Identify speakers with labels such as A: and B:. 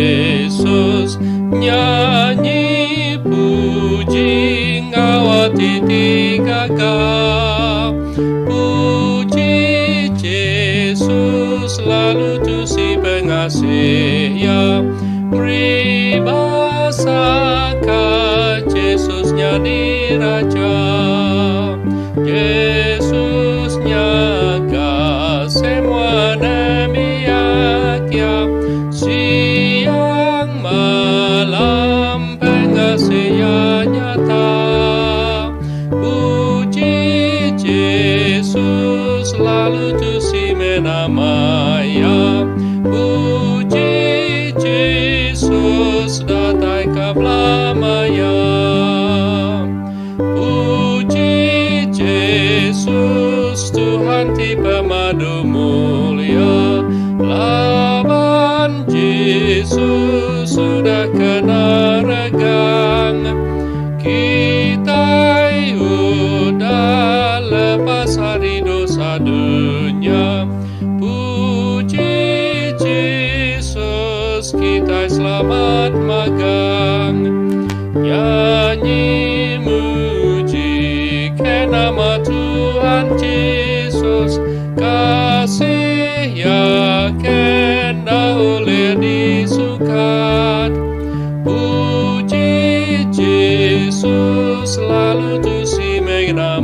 A: Yesus, nyanyi puji ngawati tingkahkan. Puji Yesus, lalu tu si pengasih ya, beribasakan Yesusnya di raja. Yesusnya semua demiak ya, siang malam pengasihnya nyata. Puji Yesus, lalu tu si menamaya. Puji Yesus, datang ke belamaya. Puji Yesus, Tuhan ti pemadu mulia. Laban Yesus sudah kena regang. Kita udah lepas hari dosa dunia. Puji Yesus, kita selamat magang. Nyanyi muji ke nama Tuhan Yesus, kasih ya kena oleh disukat. Puji Yesus, lalu tu si megna